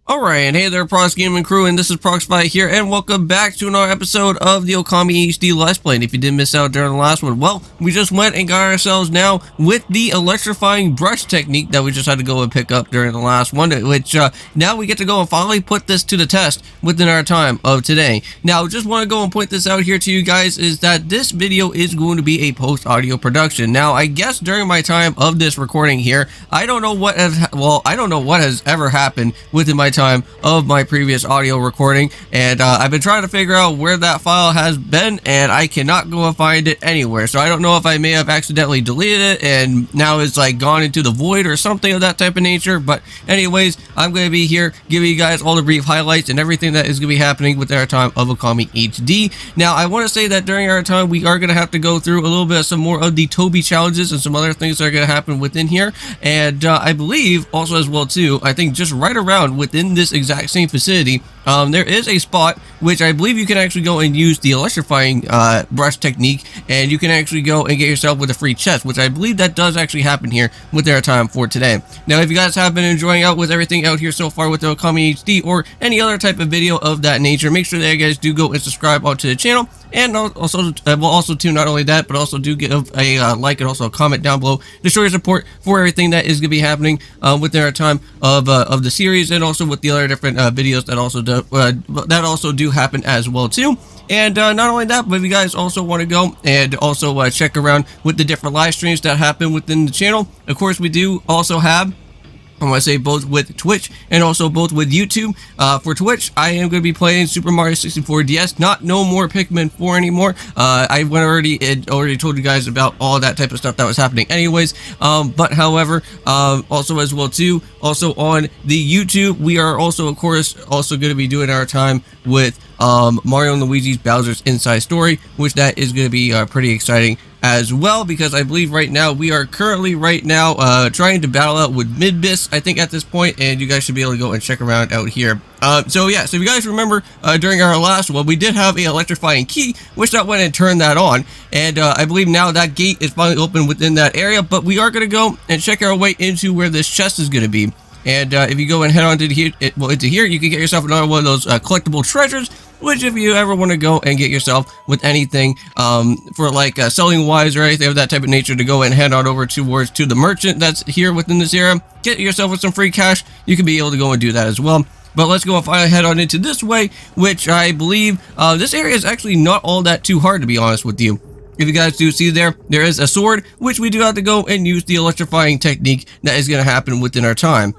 Alright, and hey there, Prox Gaming Crew, and this is Proxify here, and welcome back to another episode of the Okami HD Let's Play. And if you did miss out during the last one, well, we just went and got ourselves now with the electrifying brush technique that we just had to go and pick up during the last one, which now we get to go and finally put this to the test within our time of today. Now, just want to go and point this out here to you guys, is that this video is going to be a post-audio production. Now, I guess during my time of this recording here, I don't know what has ever happened within my time of my previous audio recording, and I've been trying to figure out where that file has been, and I cannot go and find it anywhere. So I don't know if I may have accidentally deleted it and now it's like gone into the void or something of that type of nature. But anyways, I'm going to be here giving you guys all the brief highlights and everything that is going to be happening with our time of Okami HD. Now, I want to say that during our time we are going to have to go through a little bit of some more of the Tobi challenges and some other things that are going to happen within here, and I believe also as well too, I think just right around within this exact same facility, there is a spot which I believe you can actually go and use the electrifying brush technique, and you can actually go and get yourself with a free chest, which I believe that does actually happen here with our time for today. Now, if you guys have been enjoying out with everything out here so far with the Okami HD or any other type of video of that nature, make sure that you guys do go and subscribe onto the channel, and also too, not only that, but also do give a like and also a comment down below to show your support for everything that is going to be happening within our time of the series, and also with the other different videos that also do happen as well too. And not only that, but if you guys also want to go and also check around with the different live streams that happen within the channel, of course we do also have, I want to say, both with Twitch and also both with YouTube. For Twitch, I am going to be playing Super Mario 64 DS, no more Pikmin 4 anymore. I already told you guys about all that type of stuff that was happening anyways. But however, also as well too, also on the YouTube, we are also, of course, also going to be doing our time with Mario and Luigi's Bowser's Inside Story, which that is going to be pretty exciting as well, because I believe right now we are currently trying to battle out with Midbiss, I think, at this point, and you guys should be able to go and check around out here. So yeah, so if you guys remember, during our last one, we did have a electrifying key, which that went and turned that on, and I believe now that gate is finally open within that area. But we are going to go and check our way into where this chest is going to be. And if you go and head on to into here, you can get yourself another one of those collectible treasures, which if you ever want to go and get yourself with anything for like selling wise or anything of that type of nature, to go and head on over to the merchant that's here within this area, get yourself with some free cash, you can be able to go and do that as well. But let's go and finally head on into this way, which I believe this area is actually not all that too hard, to be honest with you. If you guys do see there is a sword, which we do have to go and use the electrifying technique that is going to happen within our time.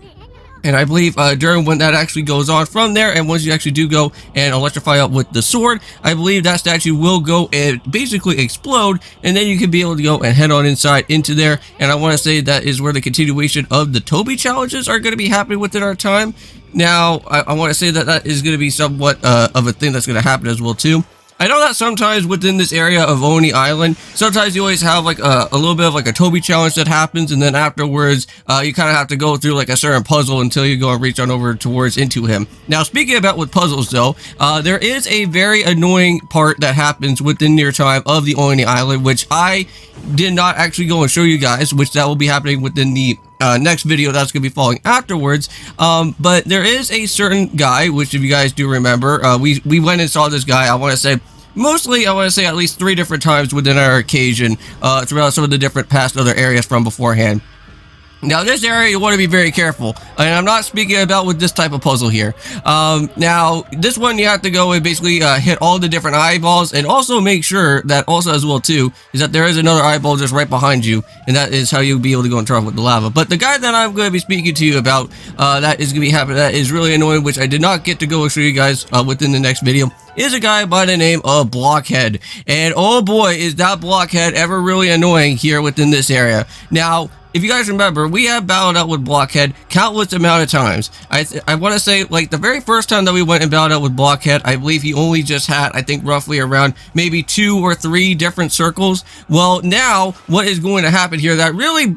And I believe during when that actually goes on from there, and once you actually do go and electrify up with the sword, I believe that statue will go and basically explode, and then you can be able to go and head on inside into there. And I want to say that is where the continuation of the Tobi challenges are going to be happening within our time. Now, I want to say that that is going to be somewhat of a thing that's going to happen as well too. I know that sometimes within this area of Oni Island, sometimes you always have like a little bit of like a Tobi challenge that happens, and then afterwards you kind of have to go through like a certain puzzle until you go and reach on over towards into him. Now, speaking about with puzzles though, there is a very annoying part that happens within your time of the Oni Island, which I did not actually go and show you guys, which that will be happening within the next video that's going to be following afterwards. But there is a certain guy, which if you guys do remember, we went and saw this guy, I want to say at least 3 different times within our occasion throughout some of the different past other areas from beforehand. Now, this area you want to be very careful, and I'm not speaking about with this type of puzzle here. Now, this one you have to go and basically hit all the different eyeballs, and also make sure that also as well too is that there is another eyeball just right behind you, and that is how you'll be able to go and trouble with the lava. But the guy that I'm going to be speaking to you about that is going to be happening, that is really annoying, which I did not get to go and show you guys within the next video, is a guy by the name of Blockhead. And oh boy, is that Blockhead ever really annoying here within this area. Now, if you guys remember, we have battled out with Blockhead countless amount of times. I want to say, like, the very first time that we went and battled out with Blockhead, I believe he only just had, I think, roughly around maybe 2 or 3 different circles. Well, now, what is going to happen here that really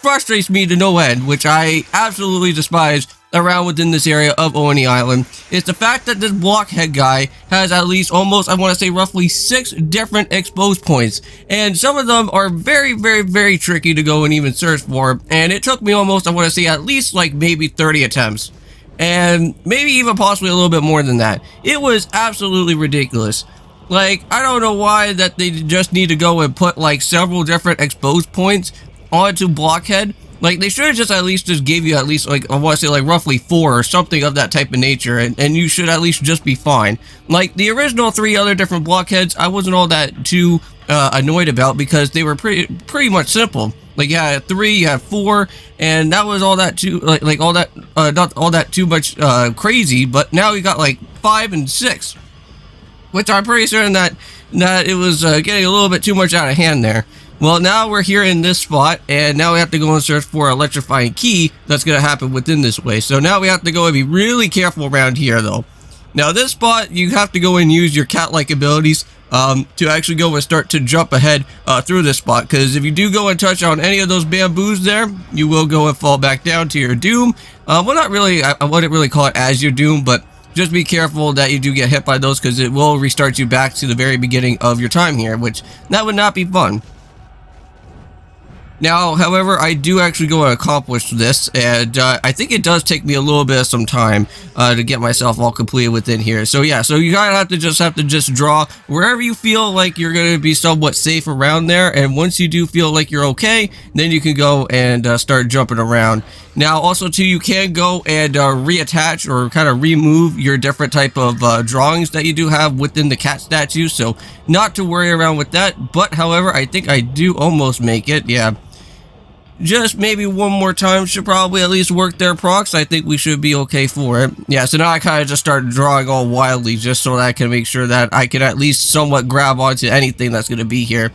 frustrates me to no end, which I absolutely despise around within this area of Oni Island, is the fact that this Blockhead guy has at least almost, I want to say, roughly 6 different exposed points, and some of them are very, very, very tricky to go and even search for, and it took me almost, I want to say, at least like maybe 30 attempts. and maybe even possibly a little bit more than that. It was absolutely ridiculous. Like, I don't know why that they just need to go and put like several different exposed points onto Blockhead. Like, they should have just at least just gave you at least, like, I want to say, like, roughly 4 or something of that type of nature, and you should at least just be fine. Like, the original 3 other different blockheads, I wasn't all that too annoyed about, because they were pretty much simple. Like, you had 3, you had 4, and that was all that too, like all that, not all that too much crazy, but now you got, like, 5 and 6. Which I'm pretty certain that it was getting a little bit too much out of hand there. Well, now we're here in this spot, and now we have to go and search for electrifying key that's going to happen within this way. So now we have to go and be really careful around here, though. Now, this spot, you have to go and use your cat-like abilities to actually go and start to jump ahead through this spot. Because if you do go and touch on any of those bamboos there, you will go and fall back down to your doom. Well, not really, I wouldn't really call it as your doom, but just be careful that you do get hit by those, because it will restart you back to the very beginning of your time here, which that would not be fun. Now, however, I do actually go and accomplish this, and I think it does take me a little bit of some time to get myself all completed within here. So yeah, so you gotta have to just draw wherever you feel like you're gonna be somewhat safe around there, and once you do feel like you're okay, then you can go and start jumping around. Now, also too, you can go and reattach or kind of remove your different type of drawings that you do have within the cat statue, so not to worry around with that. But however, I think I do almost make it. Yeah. Just maybe one more time should probably at least work there, Prox. I think we should be okay for it. Yeah, so now I kind of just started drawing all wildly just so that I can make sure that I can at least somewhat grab onto anything that's going to be here.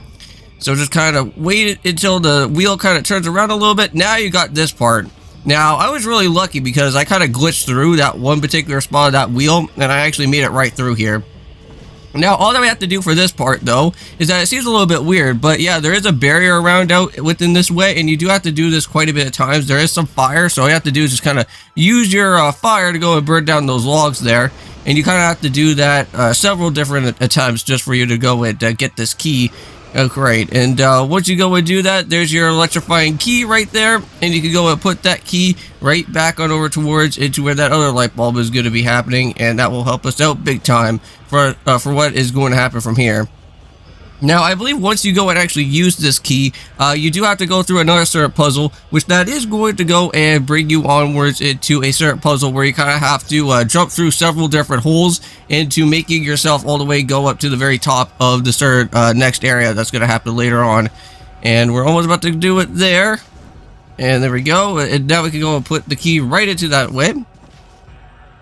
So just kind of wait until the wheel kind of turns around a little bit. Now you got this part. Now, I was really lucky because I kind of glitched through that one particular spot of that wheel, and I actually made it right through here. Now, all that we have to do for this part, though, is that it seems a little bit weird, but yeah, there is a barrier around out within this way, and you do have to do this quite a bit of times. There is some fire, so all you have to do is just kind of use your fire to go and burn down those logs there, and you kind of have to do that several different attempts just for you to go and get this key. Great, and once you go and do that, there's your electrifying key right there, and you can go and put that key right back on over towards into where that other light bulb is going to be happening, and that will help us out big time for what is going to happen from here. Now, I believe once you go and actually use this key, you do have to go through another syrup puzzle, which that is going to go and bring you onwards into a syrup puzzle where you kind of have to jump through several different holes into making yourself all the way go up to the very top of the syrup next area that's going to happen later on. And we're almost about to do it there. And there we go. And now we can go and put the key right into that way.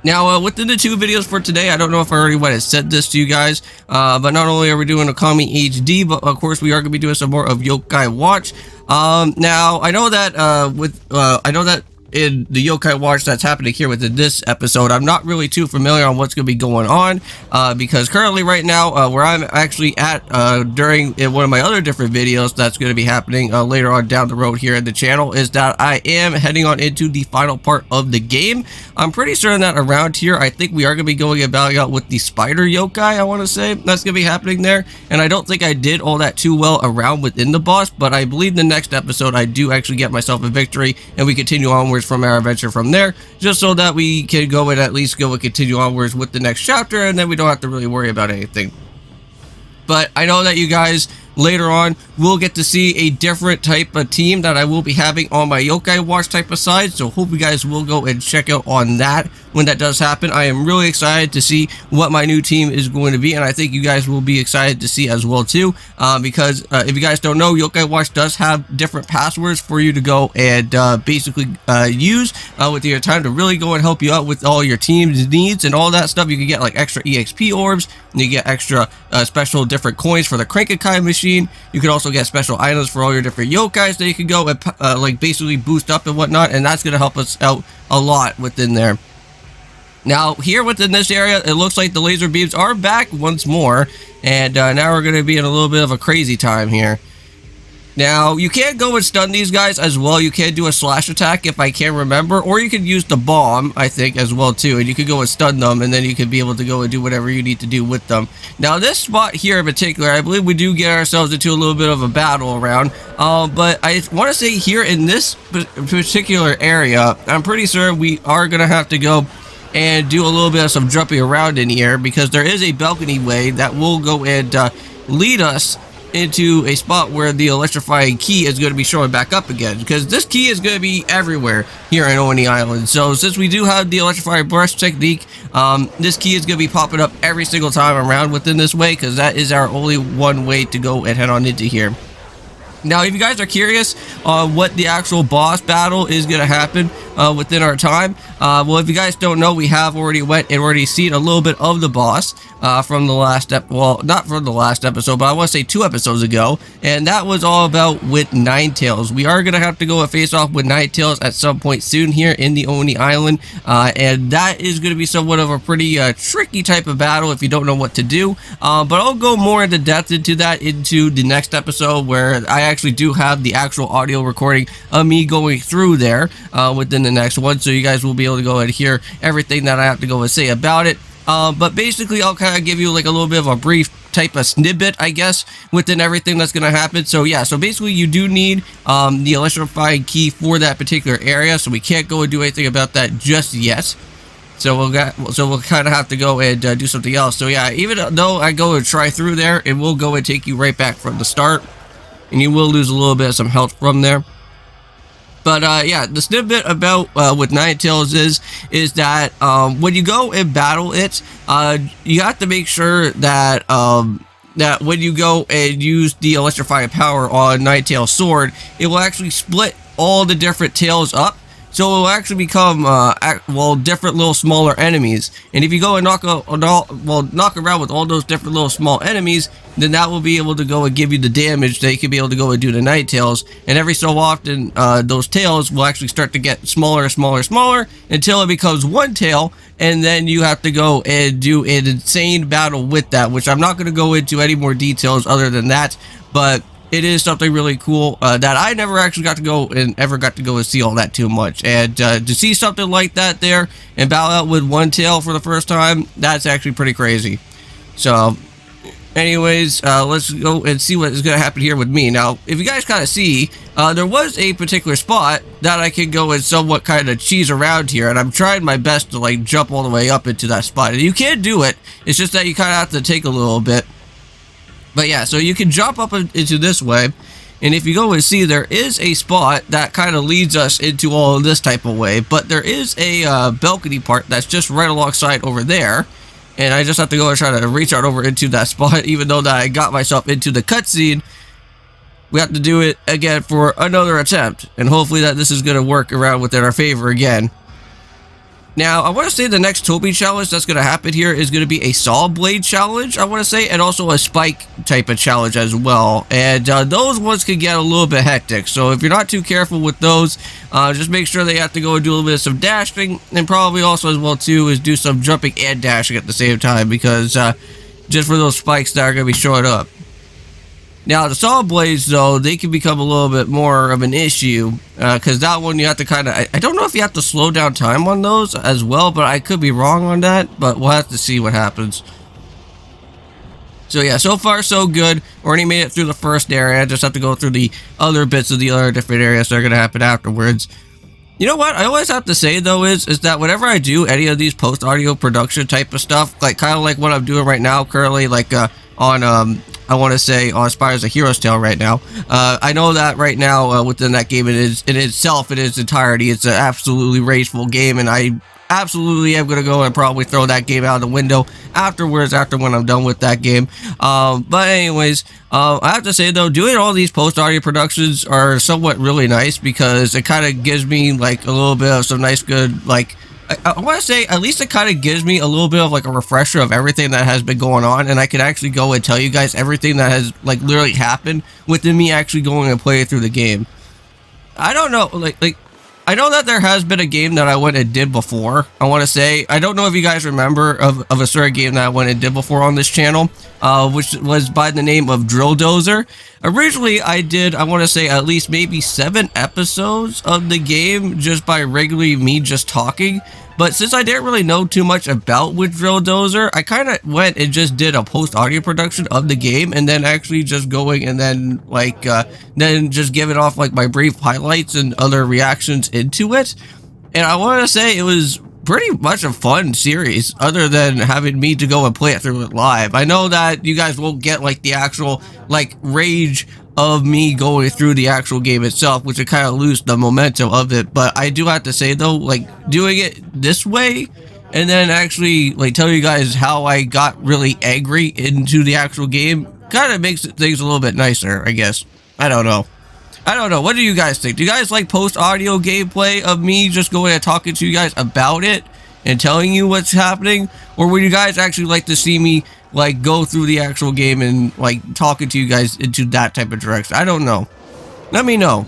Now, within the 2 videos for today, I don't know if I already went and said this to you guys, but not only are we doing Okami HD, but of course we are going to be doing some more of Yokai Watch. Now, I know that in the Yokai Watch that's happening here within this episode, I'm not really too familiar on what's going to be going on, because currently right now, where I'm actually at during one of my other different videos that's going to be happening later on down the road here in the channel, is that I am heading on into the final part of the game. I'm pretty certain that around here, I think we are going to be going about out with the spider yokai, I want to say. That's going to be happening there, and I don't think I did all that too well around within the boss, but I believe the next episode I do actually get myself a victory, and we continue onwards from our adventure from there, just so that we can go and at least go and continue onwards with the next chapter, and then we don't have to really worry about anything. But I know that you guys later on will get to see a different type of team that I will be having on my Yokai Watch type of side, so hope you guys will go and check out on that when that does happen. I am really excited to see what my new team is going to be, and I think you guys will be excited to see as well too, because if you guys don't know, Yokai Watch does have different passwords for you to go and basically use with your time to really go and help you out with all your team's needs and all that stuff. You can get like extra EXP orbs, and you get extra special different coins for the Crank-a-Kai machine. You can also get special items for all your different yokais that you can go and like basically boost up and whatnot, and that's going to help us out a lot within there. Now, here within this area, it looks like the laser beams are back once more, and now we're going to be in a little bit of a crazy time here. Now, you can't go and stun these guys as well. You can do a slash attack if I can remember, or you could use the bomb, I think, as well too, and you could go and stun them, and then you could be able to go and do whatever you need to do with them. Now, this spot here in particular, I believe we do get ourselves into a little bit of a battle around, but I want to say here in this particular area, I'm pretty sure we are going to have to go and do a little bit of some jumping around in here, because there is a balcony way that will go and lead us into a spot where the electrifying key is going to be showing back up again, because this key is going to be everywhere here in Oni Island. So since we do have the electrifying brush technique, this key is going to be popping up every single time around within this way, because that is our only one way to go and head on into here. Now, if you guys are curious on what the actual boss battle is going to happen within our time, well, if you guys don't know, we have already went and already seen a little bit of the boss from the last well, not from the last episode, but I want to say 2 episodes ago, and that was all about with Ninetales. We are going to have to go and face off with Ninetales at some point soon here in the Oni Island, and that is going to be somewhat of a pretty tricky type of battle if you don't know what to do, but I'll go more into depth into that into the next episode, where I actually do have the actual audio recording of me going through there within the next one, so you guys will be able to go and hear everything that I have to go and say about it. But basically, I'll kind of give you like a little bit of a brief type of snippet, I guess, within everything that's going to happen. So yeah, so basically you do need the electrifying key for that particular area, so we can't go and do anything about that just yet. So we'll kind of have to go and do something else. So yeah, even though I go and try through there, it will go and take you right back from the start, and you will lose a little bit of some health from there. But yeah, the snippet about with Ninetales is that when you go and battle it, you have to make sure that that when you go and use the electrifying power on Ninetales sword, it will actually split all the different tails up. So it will actually become, well, different little smaller enemies. And if you go and knock around with all those different little small enemies, then that will be able to go and give you the damage that you can be able to go and do the Ninetales. And every so often, those tails will actually start to get smaller and smaller and smaller until it becomes one tail. And then you have to go and do an insane battle with that, which I'm not going to go into any more details other than that. But it is something really cool that I never actually got to go and see all that too much. And to see something like that there and battle out with one tail for the first time, that's actually pretty crazy. So anyways, let's go and see what is going to happen here with me. Now, if you guys kind of see, there was a particular spot that I could go and somewhat kind of cheese around here, and I'm trying my best to like jump all the way up into that spot. And you can do it, it's just that you kind of have to take a little bit. But yeah, so you can jump up into this way, and if you go and see, there is a spot that kind of leads us into all of this type of way, but there is a balcony part that's just right alongside over there, and I just have to go and try to reach out over into that spot, even though that I got myself into the cutscene. We have to do it again for another attempt, and hopefully that this is going to work around within our favor again. Now, I want to say the next Tobi challenge that's going to happen here is going to be a saw blade challenge, I want to say, and also a spike type of challenge as well. And those ones can get a little bit hectic. So if you're not too careful with those, just make sure that you have to go and do a little bit of some dashing, and probably also as well too is do some jumping and dashing at the same time, because just for those spikes that are going to be showing up. Now, the saw blades, though, they can become a little bit more of an issue, because that one you have to kind of, I don't know if you have to slow down time on those as well, but I could be wrong on that, but we'll have to see what happens. So yeah, so far so good. Already made it through the first area. I just have to go through the other bits of the other different areas that are going to happen afterwards. You know what I always have to say, though, is that whenever I do any of these post-audio production type of stuff, like kind of like what I'm doing right now currently, like on I want to say on Spires a Hero's Tale right now. I know that right now within that game, it is in itself, in its entirety, it's an absolutely rageful game, and I absolutely am going to go and probably throw that game out the window afterwards, after when I'm done with that game. But anyways, I have to say, though, doing all these post-audio productions are somewhat really nice, because it kind of gives me like a little bit of some nice good, like, I want to say, at least it kind of gives me a little bit of like a refresher of everything that has been going on, and I can actually go and tell you guys everything that has like literally happened within me actually going and playing through the game. I don't know, like I know that there has been a game that I went and did before. I want to say, I don't know if you guys remember of a certain game that I went and did before on this channel, which was by the name of Drill Dozer. Originally, I did, I want to say, at least maybe 7 episodes of the game just by regularly me just talking. But since I didn't really know too much about with Drill Dozer, I kind of went and just did a post-audio production of the game, and then actually just going and then, like, then just giving off, like, my brief highlights and other reactions into it. And I want to say it was pretty much a fun series, other than having me to go and play it through it live. I know that you guys won't get, like, the actual, like, rage of me going through the actual game itself, which would kind of lose the momentum of it. But I do have to say, though, like, doing it this way and then actually, like, tell you guys how I got really angry into the actual game kind of makes things a little bit nicer, I guess. I don't know. What do you guys think? Do you guys like post-audio gameplay of me just going and talking to you guys about it and telling you what's happening? Or would you guys actually like to see me, like, go through the actual game and, like, talking to you guys into that type of direction? I don't know. Let me know.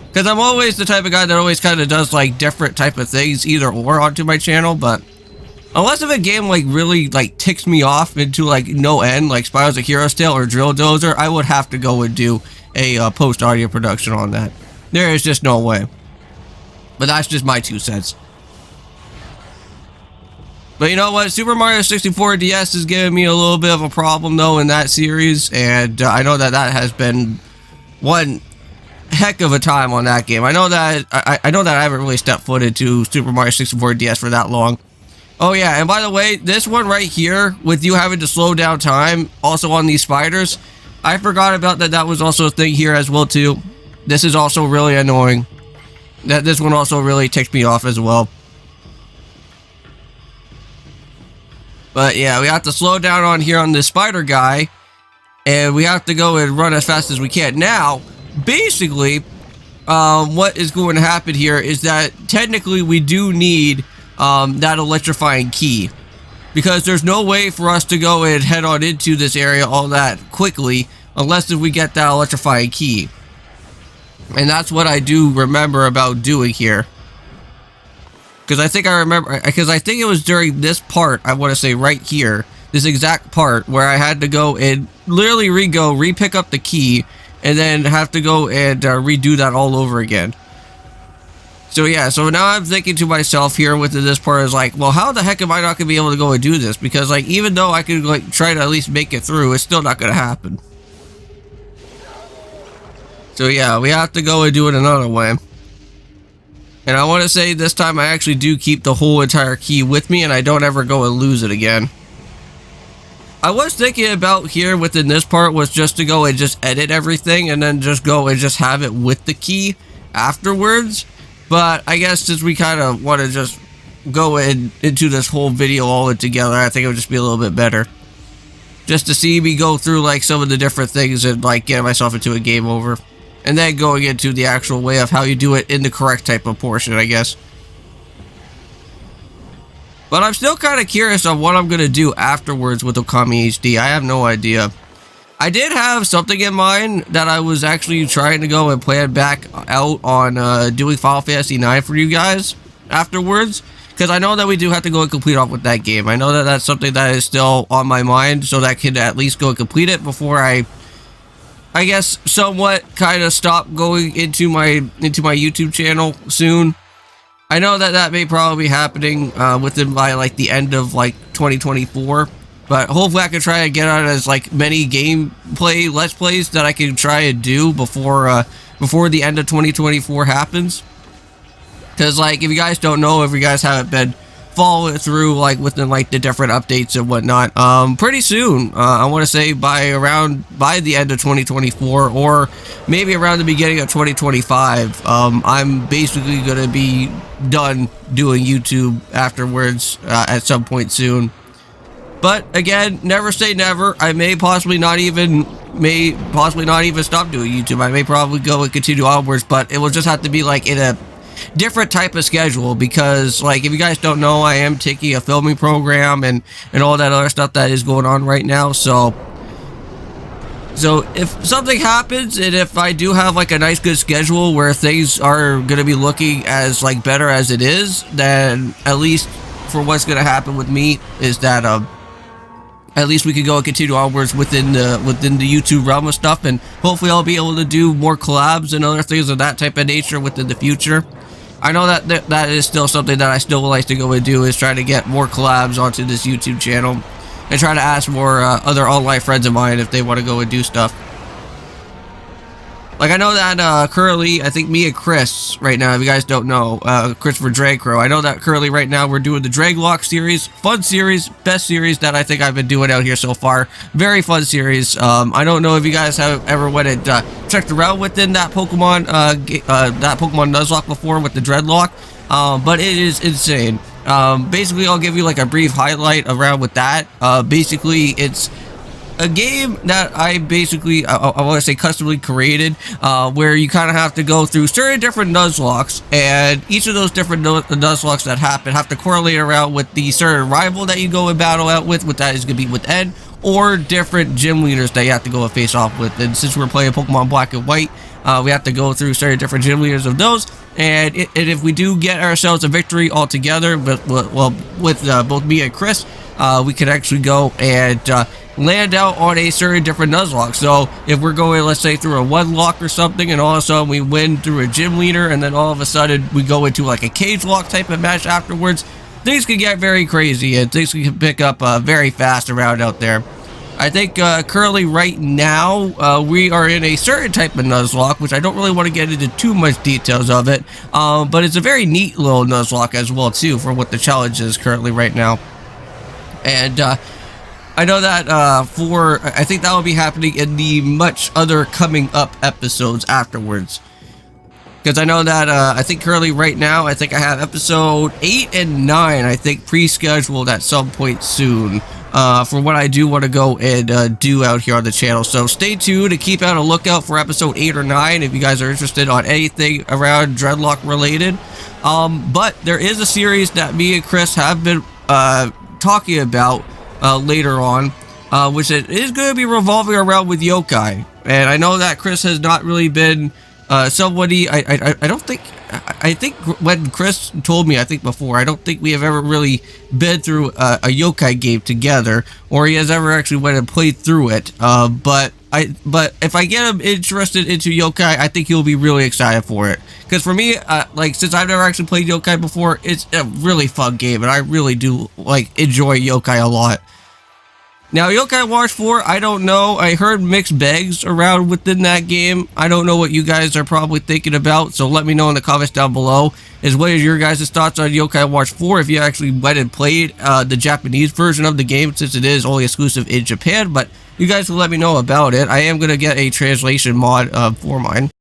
Because I'm always the type of guy that always kind of does, like, different type of things, either or, onto my channel. But unless if a game, like, really, like, ticks me off into, like, no end, like Spirals of Hero's Tale or Drill Dozer, I would have to go and do a post-audio production on that. There is just no way. But that's just my 2 cents. But you know what? Super Mario 64 DS is giving me a little bit of a problem, though, in that series. And I know that that has been one heck of a time on that game. I know that I haven't really stepped foot into Super Mario 64 DS for that long. Oh yeah, and by the way, this one right here, with you having to slow down time, also on these spiders, I forgot about that. That was also a thing here as well, too. This is also really annoying. This one also really ticks me off as well. But yeah, we have to slow down on here on this spider guy, and we have to go and run as fast as we can. Now, basically, what is going to happen here is that technically we do need that electrifying key, because there's no way for us to go and head on into this area all that quickly unless if we get that electrifying key. And that's what I do remember about doing here. Because I think it was during this part, I want to say right here, this exact part, where I had to go and literally re-pick up the key, and then have to go and redo that all over again. So yeah, so now I'm thinking to myself here with this part is like, well, how the heck am I not going to be able to go and do this? Because, like, even though I could, like, try to at least make it through, it's still not going to happen. So yeah, we have to go and do it another way. And I want to say this time I actually do keep the whole entire key with me, and I don't ever go and lose it again. I was thinking about here within this part was just to go and just edit everything and then just go and just have it with the key afterwards. But I guess since we kind of want to just go into this whole video all together, I think it would just be a little bit better. Just to see me go through, like, some of the different things and, like, get myself into a game over. And then going into the actual way of how you do it in the correct type of portion, I guess. But I'm still kind of curious on what I'm going to do afterwards with Okami HD. I have no idea. I did have something in mind that I was actually trying to go and plan back out on doing Final Fantasy IX for you guys afterwards. Because I know that we do have to go and complete off with that game. I know that that's something that is still on my mind, so that I can at least go and complete it before I guess, somewhat kind of stop going into my YouTube channel soon. I know that that may probably be happening within by, like, the end of, like, 2024. But hopefully I can try to get on as, like, many gameplay Let's Plays that I can try and do before the end of 2024 happens. Because, like, if you guys don't know, if you guys haven't been following through, like, within, like, the different updates and whatnot, pretty soon, I want to say by the end of 2024, or maybe around the beginning of 2025, I'm basically going to be done doing YouTube afterwards at some point soon. But again, never say never. I may possibly not even stop doing YouTube. I may probably go and continue onwards, but it will just have to be, like, in a different type of schedule, because, like, if you guys don't know, I am taking a filming program and all that other stuff that is going on right now. So if something happens, and if I do have, like, a nice good schedule where things are going to be looking as, like, better as it is, then at least for what's going to happen with me is that at least we could go and continue onwards within the YouTube realm of stuff, and hopefully I'll be able to do more collabs and other things of that type of nature within the future. I know that is still something that I still would like to go and do, is try to get more collabs onto this YouTube channel and try to ask more other online friends of mine if they want to go and do stuff. Like, I know that currently, I think me and Chris right now, if you guys don't know, Christopher Drag Crow, I know that currently right now we're doing the Draglock series. Fun series, best series that I think I've been doing out here so far. Very fun series. I don't know if you guys have ever went and checked around within that Pokemon Nuzlocke before with the Dreadlock, but it is insane. Basically, I'll give you like a brief highlight around with that. Basically, it's a game that I basically, I want to say customly created, where you kind of have to go through certain different Nuzlocks, and each of those different Nuzlocks that happen have to correlate around with the certain rival that you go and battle out with that is going to be with Ed, or different gym leaders that you have to go and face off with. And since we're playing Pokemon Black and White, we have to go through certain different gym leaders of those, and if we do get ourselves a victory all together, with both me and Chris, we can actually go and land out on a certain different Nuzlocke. So if we're going, let's say, through a one lock or something, and all of a sudden we win through a gym leader, and then all of a sudden we go into like a cage lock type of match afterwards, things can get very crazy, and things can pick up very fast around out there. I think currently right now we are in a certain type of Nuzlocke, which I don't really want to get into too much details of it, but it's a very neat little Nuzlocke as well too, for what the challenge is currently right now. And I know that I think that will be happening in the much other coming up episodes afterwards. Because I know that I think currently right now, I think I have episode 8 and 9, I think, pre-scheduled at some point soon, for what I do want to go and do out here on the channel. So stay tuned to keep out a lookout for episode 8 or 9 if you guys are interested on anything around Dreadlock related. But there is a series that me and Chris have been talking about later on, which it is going to be revolving around with yokai. And I know that Chris has not really been somebody, I don't think, I think when Chris told me, I think before, I don't think we have ever really been through a yokai game together, or he has ever actually went and played through it. But if I get him interested into yokai, I think he'll be really excited for it. Because for me, like, since I've never actually played yokai before, it's a really fun game, and I really do like enjoy yokai a lot. Now, Yokai Watch 4, I don't know. I heard mixed bags around within that game. I don't know what you guys are probably thinking about, so let me know in the comments down below. What is your guys' thoughts on Yokai Watch 4, if you actually went and played the Japanese version of the game, since it is only exclusive in Japan, but you guys will let me know about it. I am going to get a translation mod for mine.